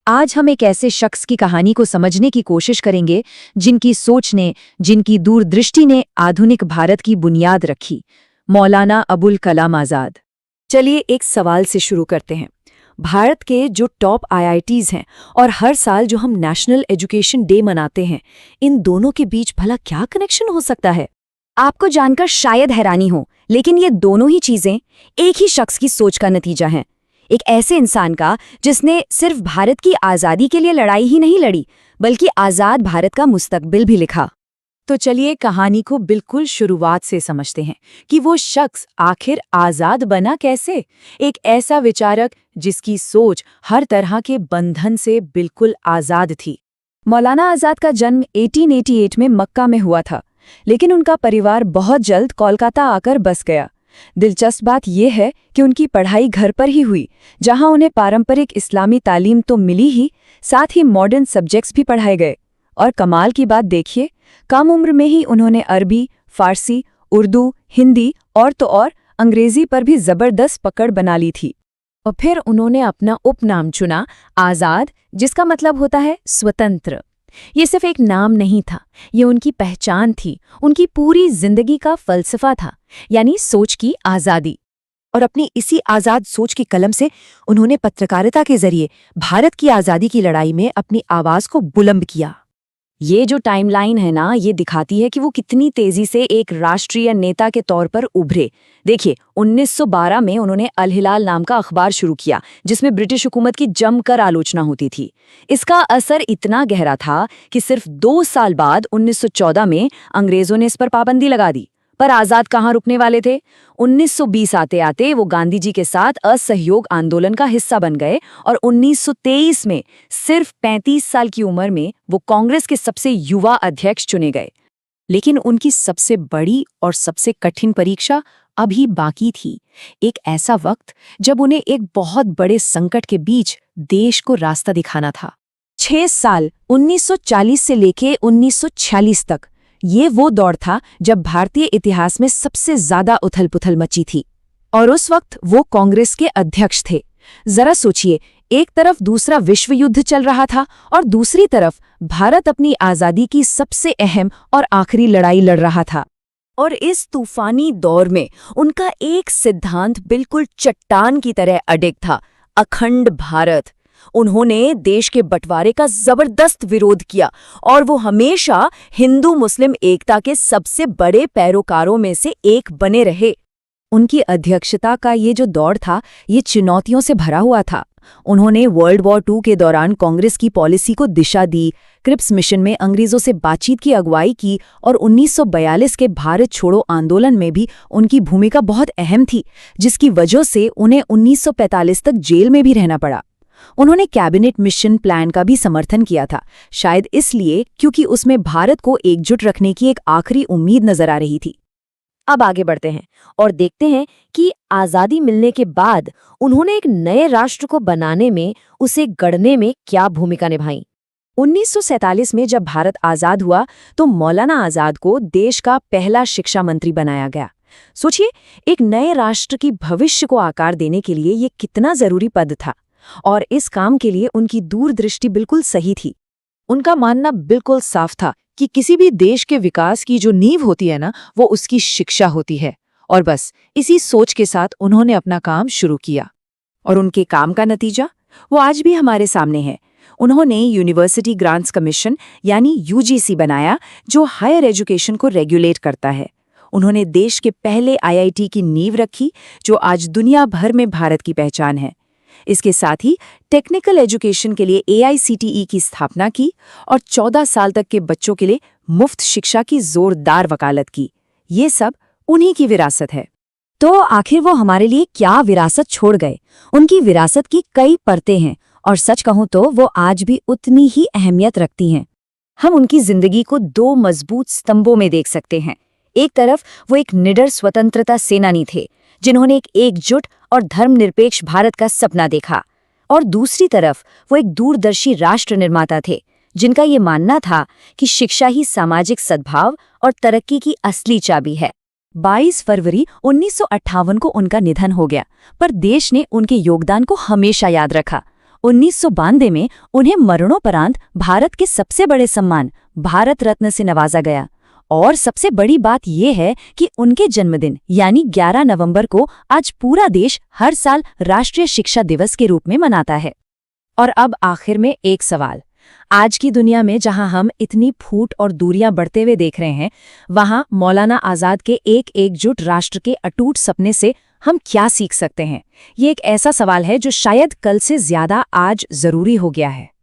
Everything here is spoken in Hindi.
आज हम एक ऐसे शख्स की कहानी को समझने की कोशिश करेंगे जिनकी सोच ने, जिनकी दूरदृष्टि ने आधुनिक भारत की बुनियाद रखी। मौलाना अबुल कलाम आजाद। चलिए एक सवाल से शुरू करते हैं। भारत के जो टॉप आईआईटीज हैं और हर साल जो हम नेशनल एजुकेशन डे मनाते हैं, इन दोनों के बीच भला क्या कनेक्शन हो सकता है? आपको जानकर शायद हैरानी हो, लेकिन ये दोनों ही चीजें एक ही शख्स की सोच का नतीजा हैं। एक ऐसे इंसान का जिसने सिर्फ भारत की आज़ादी के लिए लड़ाई ही नहीं लड़ी, बल्कि आज़ाद भारत का मुस्तकबिल भी लिखा। तो चलिए कहानी को बिल्कुल शुरुआत से समझते हैं कि वो शख्स आखिर आज़ाद बना कैसे। एक ऐसा विचारक जिसकी सोच हर तरह के बंधन से बिल्कुल आज़ाद थी। मौलाना आज़ाद का जन्म 1888 में मक्का में हुआ था, लेकिन उनका परिवार बहुत जल्द कोलकाता आकर बस गया। दिलचस्प बात यह है कि उनकी पढ़ाई घर पर ही हुई, जहां उन्हें पारंपरिक इस्लामी तालीम तो मिली ही, साथ ही मॉडर्न सब्जेक्ट्स भी पढ़ाए गए। और कमाल की बात देखिए, कम उम्र में ही उन्होंने अरबी, फारसी, उर्दू, हिंदी और अंग्रेजी पर भी जबरदस्त पकड़ बना ली थी। और फिर उन्होंने अपना उपनाम चुना, आज़ाद, जिसका मतलब होता है स्वतंत्र। ये सिर्फ एक नाम नहीं था, ये उनकी पहचान थी, उनकी पूरी जिंदगी का फलसफा था, यानी सोच की आज़ादी। और अपनी इसी आज़ाद सोच की कलम से उन्होंने पत्रकारिता के जरिए भारत की आज़ादी की लड़ाई में अपनी आवाज़ को बुलंद किया। ये जो टाइमलाइन है ना, ये दिखाती है कि वो कितनी तेजी से एक राष्ट्रीय नेता के तौर पर उभरे। देखिए, 1912 में उन्होंने अल हिलाल नाम का अखबार शुरू किया, जिसमें ब्रिटिश हुकूमत की जमकर आलोचना होती थी। इसका असर इतना गहरा था कि सिर्फ 2 साल बाद 1914 में अंग्रेजों ने इस पर पाबंदी लगा दी। पर आज़ाद कहाँ रुकने वाले थे? 1920 आते आते वो गांधी जी के साथ असहयोग आंदोलन का हिस्सा बन गए और 1923 में सिर्फ 35 साल की उम्र में वो कांग्रेस के सबसे युवा अध्यक्ष चुने गए। लेकिन उनकी सबसे बड़ी और सबसे कठिन परीक्षा अभी बाकी थी। एक ऐसा वक्त जब उन्हें एक बहुत बड़े संकट के बीच देश को रास्ता दिखाना था। 6 साल 1940 से लेके 1946 तक, ये वो दौर था जब भारतीय इतिहास में सबसे ज्यादा उथल-पुथल मची थी। और उस वक्त वो कांग्रेस के अध्यक्ष थे। जरा सोचिए, एक तरफ दूसरा विश्व युद्ध चल रहा था और दूसरी तरफ भारत अपनी आज़ादी की सबसे अहम और आखिरी लड़ाई लड़ रहा था। और इस तूफानी दौर में उनका एक सिद्धांत बिल्कुल चट्टान की तरह अडिग था, अखंड भारत। उन्होंने देश के बंटवारे का जबरदस्त विरोध किया और वो हमेशा हिंदू मुस्लिम एकता के सबसे बड़े पैरोकारों में से एक बने रहे। उनकी अध्यक्षता का ये जो दौर था, ये चुनौतियों से भरा हुआ था। उन्होंने वर्ल्ड वॉर II के दौरान कांग्रेस की पॉलिसी को दिशा दी, क्रिप्स मिशन में अंग्रेजों से बातचीत की अगुवाई की और 1942 के भारत छोड़ो आंदोलन में भी उनकी भूमिका बहुत अहम थी, जिसकी वजह से उन्हें 1945 तक जेल में भी रहना पड़ा। उन्होंने कैबिनेट मिशन प्लान का भी समर्थन किया था, शायद इसलिए क्योंकि उसमें भारत को एकजुट रखने की एक आखिरी उम्मीद नजर आ रही थी। अब आगे बढ़ते हैं और देखते हैं कि आज़ादी मिलने के बाद उन्होंने एक नए राष्ट्र को बनाने में, उसे गढ़ने में क्या भूमिका निभाई। 1947 में जब भारत आज़ाद हुआ तो मौलाना आज़ाद को देश का पहला शिक्षा मंत्री बनाया गया। सोचिए, एक नए राष्ट्र की भविष्य को आकार देने के लिए ये कितना जरूरी पद था। और इस काम के लिए उनकी दूरदृष्टि बिल्कुल सही थी। उनका मानना बिल्कुल साफ था कि किसी भी देश के विकास की जो नींव होती है ना, वो उसकी शिक्षा होती है। और बस इसी सोच के साथ उन्होंने अपना काम शुरू किया। और उनके काम का नतीजा वो आज भी हमारे सामने है। उन्होंने यूनिवर्सिटी ग्रांट्स कमीशन यानी UGC बनाया, जो हायर एजुकेशन को रेगुलेट करता है। उन्होंने देश के पहले IIT की नींव रखी, जो आज दुनिया भर में भारत की पहचान है। इसके साथ ही टेक्निकल एजुकेशन के लिए AICTE की स्थापना की और 14 साल तक के बच्चों के लिए मुफ्त शिक्षा की जोरदार वकालत की। ये सब उन्हीं की विरासत है। तो आखिर वो हमारे लिए क्या विरासत छोड़ गए? उनकी विरासत की कई परतें हैं और सच कहूं तो वो आज भी उतनी ही अहमियत रखती हैं। हम उनकी जिंदगी को 2 मजबूत स्तंभों में देख सकते हैं। एक तरफ वो एक निडर स्वतंत्रता सेनानी थे, जिन्होंने एक एकजुट और धर्मनिरपेक्ष भारत का सपना देखा, और दूसरी तरफ वो एक दूरदर्शी राष्ट्र निर्माता थे, जिनका ये मानना था कि शिक्षा ही सामाजिक सद्भाव और तरक्की की असली चाबी है। 22 फरवरी 1958 को उनका निधन हो गया, पर देश ने उनके योगदान को हमेशा याद रखा। 1992 में उन्हें मरणोपरांत भारत के सबसे बड़े सम्मान भारत रत्न से नवाजा गया। और सबसे बड़ी बात यह है कि उनके जन्मदिन यानी 11 नवंबर को आज पूरा देश हर साल राष्ट्रीय शिक्षा दिवस के रूप में मनाता है। और अब आखिर में एक सवाल, आज की दुनिया में जहां हम इतनी फूट और दूरियां बढ़ते हुए देख रहे हैं, वहां मौलाना आजाद के एक एकजुट राष्ट्र के अटूट सपने से हम क्या सीख सकते हैं? ये एक ऐसा सवाल है जो शायद कल से ज्यादा आज जरूरी हो गया है।